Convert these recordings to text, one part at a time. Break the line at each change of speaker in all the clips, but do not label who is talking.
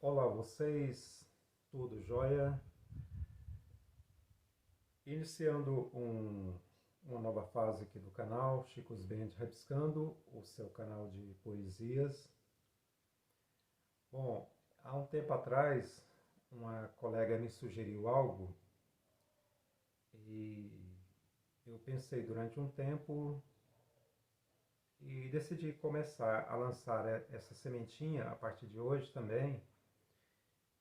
Olá, vocês, tudo jóia? Iniciando uma nova fase aqui do canal, Chico's Band Rabiscando, o seu canal de poesias. Bom, há um tempo atrás, uma colega me sugeriu algo e eu pensei durante um tempo e decidi começar a lançar essa sementinha a partir de hoje também,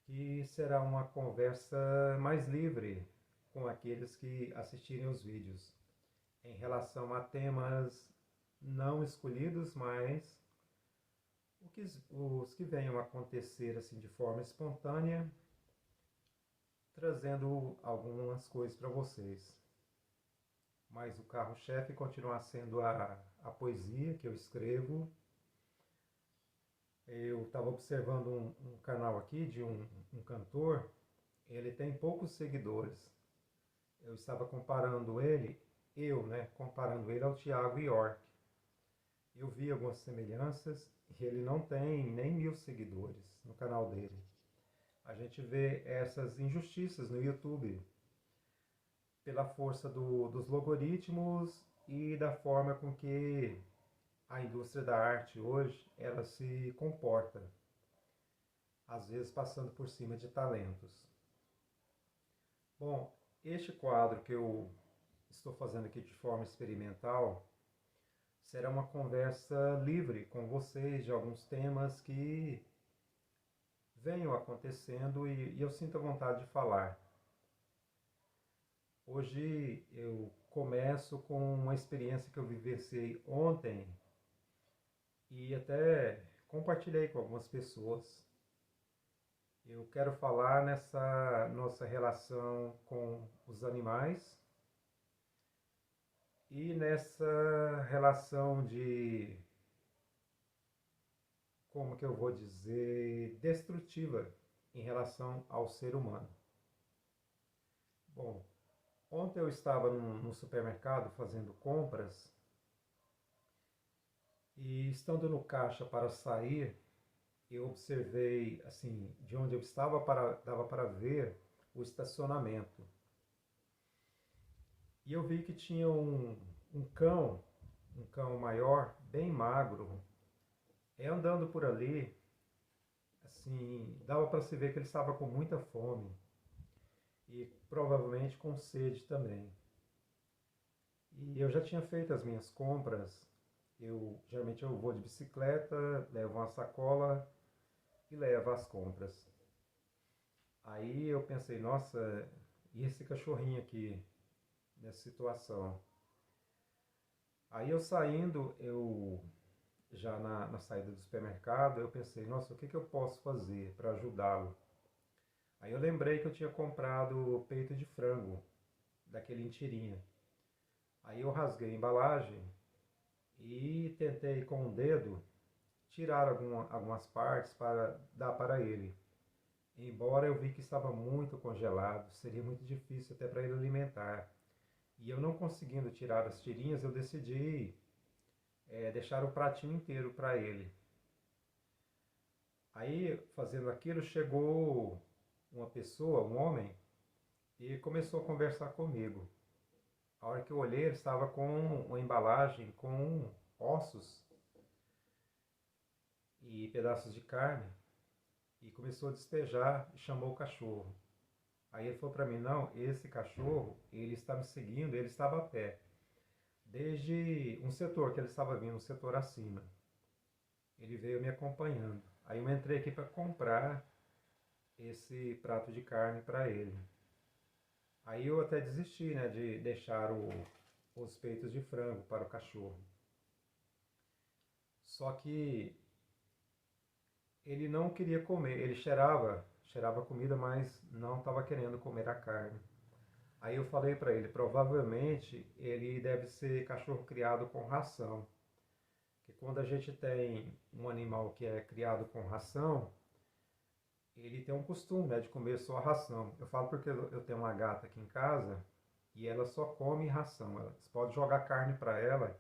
que será uma conversa mais livre com aqueles que assistirem os vídeos, em relação a temas não escolhidos, mas os que venham a acontecer assim de forma espontânea, trazendo algumas coisas para vocês. Mas o carro-chefe continua sendo a poesia que eu escrevo. Eu estava observando um canal aqui de um cantor, ele tem poucos seguidores. Eu estava comparando ele, comparando ele ao Thiago York. Eu vi algumas semelhanças e ele não tem nem 1000 seguidores no canal dele. A gente vê essas injustiças no YouTube pela força dos logaritmos e da forma com que a indústria da arte hoje ela se comporta, às vezes passando por cima de talentos. Bom, este quadro que eu estou fazendo aqui de forma experimental será uma conversa livre com vocês de alguns temas que venham acontecendo e eu sinto a vontade de falar. Hoje eu começo com uma experiência que eu vivenciei ontem e até compartilhei com algumas pessoas. Eu quero falar nessa nossa relação com os animais e nessa relação de, como que eu vou dizer, destrutiva em relação ao ser humano. Bom, ontem eu estava no supermercado fazendo compras e estando no caixa para sair, eu observei, assim, de onde eu estava, dava para ver o estacionamento. E eu vi que tinha um cão maior, bem magro, andando por ali, assim, dava para se ver que ele estava com muita fome e provavelmente com sede também. E eu já tinha feito as minhas compras. Geralmente eu vou de bicicleta, levo uma sacola e levo as compras. Aí eu pensei, nossa, e esse cachorrinho aqui nessa situação? Aí eu saindo, eu já na saída do supermercado, eu pensei, nossa, o que eu posso fazer para ajudá-lo? Aí eu lembrei que eu tinha comprado peito de frango, daquele em tirinha. Aí eu rasguei a embalagem e tentei com o dedo tirar algumas partes para dar para ele. Embora eu vi que estava muito congelado, seria muito difícil até para ele alimentar. E eu não conseguindo tirar as tirinhas, eu decidi deixar o pratinho inteiro para ele. Aí, fazendo aquilo, chegou uma pessoa, um homem, e começou a conversar comigo. A hora que eu olhei, ele estava com uma embalagem com ossos e pedaços de carne e começou a despejar e chamou o cachorro. Aí ele falou para mim, não, esse cachorro, ele está me seguindo, ele estava a pé, desde um setor que ele estava vindo, um setor acima. Ele veio me acompanhando. Aí eu entrei aqui para comprar esse prato de carne para ele. Aí eu até desisti, né, de deixar os peitos de frango para o cachorro. Só que ele não queria comer, ele cheirava a comida, mas não estava querendo comer a carne. Aí eu falei para ele, provavelmente ele deve ser cachorro criado com ração. Que quando a gente tem um animal que é criado com ração, ele tem um costume, né, de comer só a ração. Eu falo porque eu tenho uma gata aqui em casa e ela só come ração. Você pode jogar carne para ela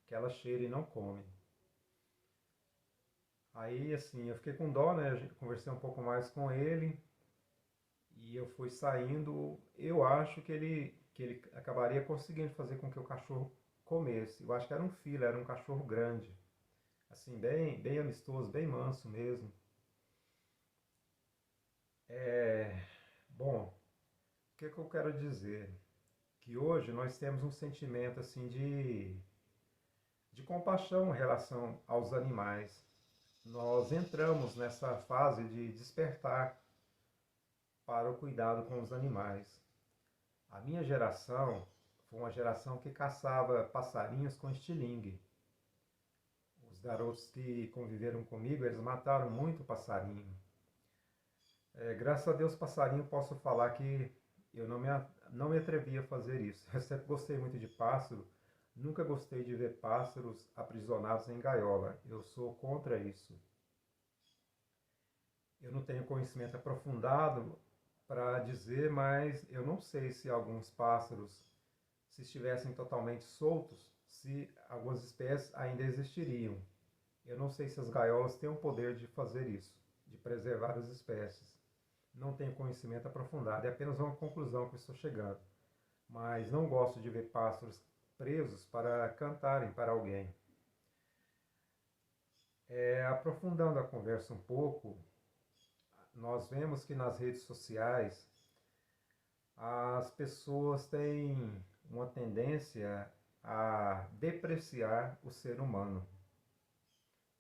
que ela cheira e não come. Aí, assim, eu fiquei com dó, né? Conversei um pouco mais com ele e eu fui saindo. Eu acho que ele acabaria conseguindo fazer com que o cachorro comesse. Eu acho que era um filho, era um cachorro grande, assim, bem amistoso, bem manso mesmo. É, bom, o que que eu quero dizer? Que hoje nós temos um sentimento assim de compaixão em relação aos animais. Nós entramos nessa fase de despertar para o cuidado com os animais. A minha geração foi uma geração que caçava passarinhos com estilingue. Os garotos que conviveram comigo, eles mataram muito passarinho. Graças a Deus, passarinho, posso falar que eu não me atrevi a fazer isso. Eu sempre gostei muito de pássaro, nunca gostei de ver pássaros aprisionados em gaiola. Eu sou contra isso. Eu não tenho conhecimento aprofundado para dizer, mas eu não sei se alguns pássaros, se estivessem totalmente soltos, se algumas espécies ainda existiriam. Eu não sei se as gaiolas têm o poder de fazer isso, de preservar as espécies. Não tenho conhecimento aprofundado, é apenas uma conclusão que estou chegando. Mas não gosto de ver pássaros presos para cantarem para alguém. Aprofundando a conversa um pouco, nós vemos que nas redes sociais as pessoas têm uma tendência a depreciar o ser humano.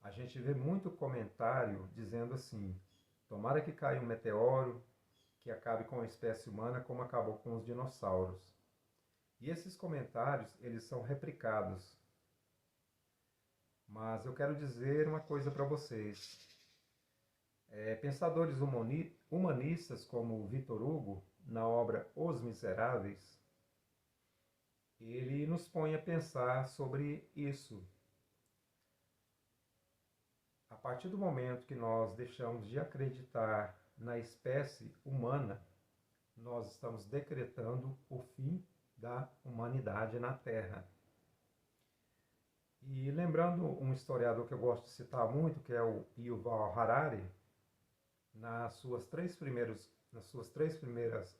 A gente vê muito comentário dizendo assim: tomara que caia um meteoro que acabe com a espécie humana como acabou com os dinossauros. E esses comentários, eles são replicados. Mas eu quero dizer uma coisa para vocês. Pensadores humanistas como Victor Hugo, na obra Os Miseráveis, ele nos põe a pensar sobre isso. A partir do momento que nós deixamos de acreditar na espécie humana, nós estamos decretando o fim da humanidade na Terra. E lembrando um historiador que eu gosto de citar muito, que é o Yuval Harari, nas suas três primeiras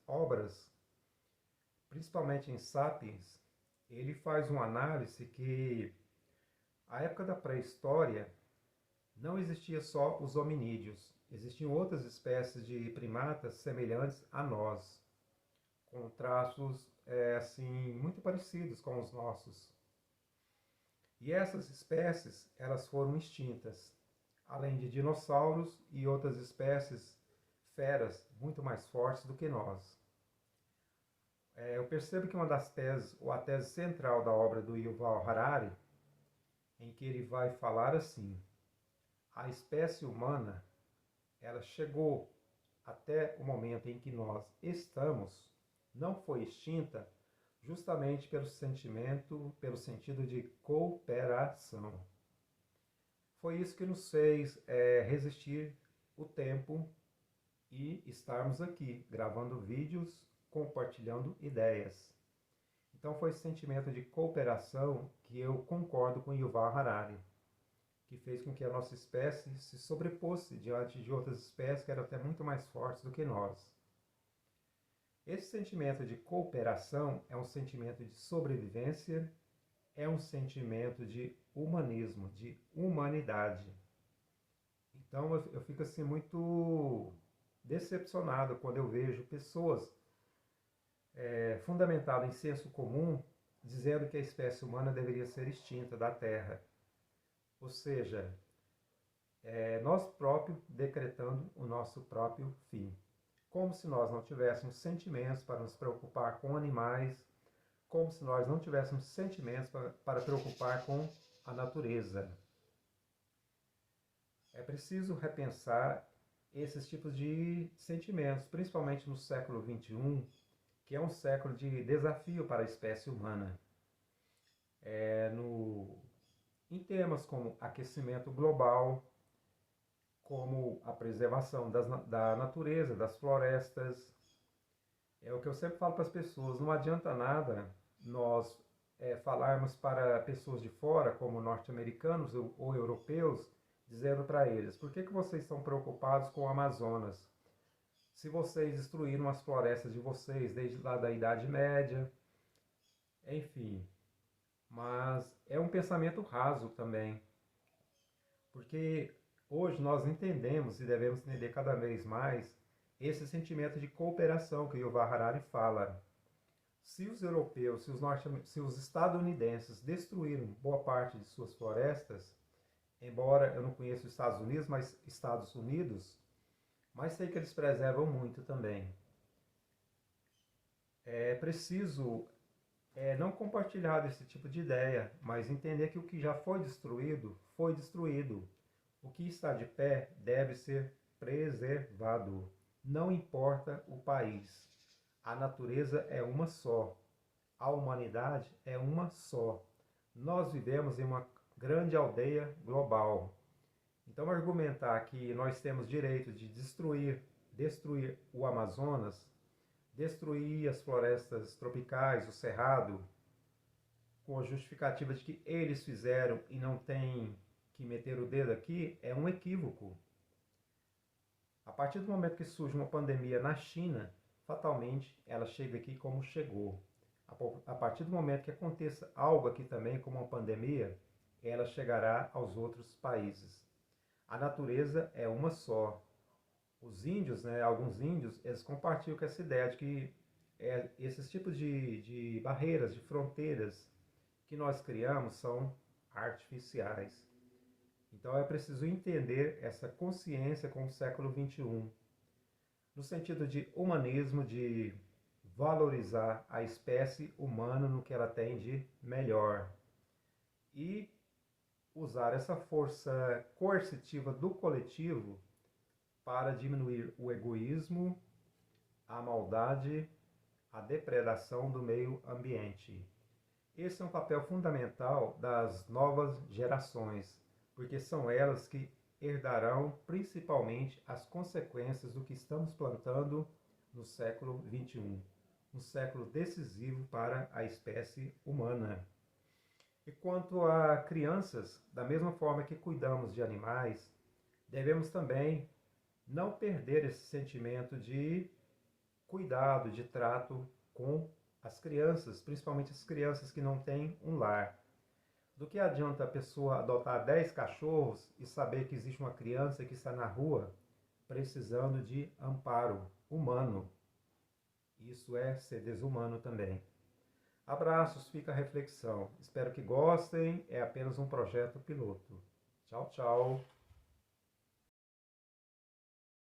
obras, principalmente em Sapiens, ele faz uma análise que a época da pré-história não existia só os hominídeos, existiam outras espécies de primatas semelhantes a nós, com traços assim muito parecidos com os nossos. E essas espécies, elas foram extintas, além de dinossauros e outras espécies feras muito mais fortes do que nós. Eu percebo que uma das teses, ou a tese central da obra do Yuval Harari, em que ele vai falar assim: a espécie humana, ela chegou até o momento em que nós estamos, não foi extinta justamente pelo sentido de cooperação. Foi isso que nos fez resistir o tempo e estarmos aqui gravando vídeos, compartilhando ideias. Então foi esse sentimento de cooperação que eu concordo com Yuval Harari, que fez com que a nossa espécie se sobreposse diante de outras espécies que eram até muito mais fortes do que nós. Esse sentimento de cooperação é um sentimento de sobrevivência, é um sentimento de humanismo, de humanidade. Então eu fico assim muito decepcionado quando eu vejo pessoas fundamentadas em senso comum dizendo que a espécie humana deveria ser extinta da Terra. Ou seja, nós próprios decretando o nosso próprio fim. Como se nós não tivéssemos sentimentos para nos preocupar com animais, como se nós não tivéssemos sentimentos para preocupar com a natureza. É preciso repensar esses tipos de sentimentos, principalmente no século XXI, que é um século de desafio para a espécie humana. Em temas como aquecimento global, como a preservação da natureza, das florestas. É o que eu sempre falo para as pessoas: não adianta nada nós falarmos para pessoas de fora, como norte-americanos ou europeus, dizendo para eles: por que vocês estão preocupados com o Amazonas? Se vocês destruíram as florestas de vocês desde lá da Idade Média, enfim. Mas é um pensamento raso também, porque hoje nós entendemos e devemos entender cada vez mais esse sentimento de cooperação que o Yuval Harari fala. Se os europeus, se os estadunidenses destruíram boa parte de suas florestas, embora eu não conheça os Estados Unidos, mas sei que eles preservam muito também. É preciso não compartilhar desse tipo de ideia, mas entender que o que já foi destruído, foi destruído. O que está de pé deve ser preservado. Não importa o país. A natureza é uma só. A humanidade é uma só. Nós vivemos em uma grande aldeia global. Então, argumentar que nós temos direito de destruir o Amazonas, destruir as florestas tropicais, o cerrado, com a justificativa de que eles fizeram e não tem que meter o dedo aqui, é um equívoco. A partir do momento que surge uma pandemia na China, fatalmente ela chega aqui como chegou. A partir do momento que aconteça algo aqui também, como uma pandemia, ela chegará aos outros países. A natureza é uma só. Os índios, alguns índios, eles compartilham com essa ideia de que esses tipos de barreiras, de fronteiras que nós criamos são artificiais. Então é preciso entender essa consciência com o século XXI, no sentido de humanismo, de valorizar a espécie humana no que ela tem de melhor e usar essa força coercitiva do coletivo para diminuir o egoísmo, a maldade, a depredação do meio ambiente. Esse é um papel fundamental das novas gerações, porque são elas que herdarão principalmente as consequências do que estamos plantando no século XXI, um século decisivo para a espécie humana. E quanto a crianças, da mesma forma que cuidamos de animais, devemos também não perder esse sentimento de cuidado, de trato com as crianças, principalmente as crianças que não têm um lar. Do que adianta a pessoa adotar 10 cachorros e saber que existe uma criança que está na rua precisando de amparo humano? Isso é ser desumano também. Abraços, fica a reflexão. Espero que gostem, é apenas um projeto piloto. Tchau, tchau.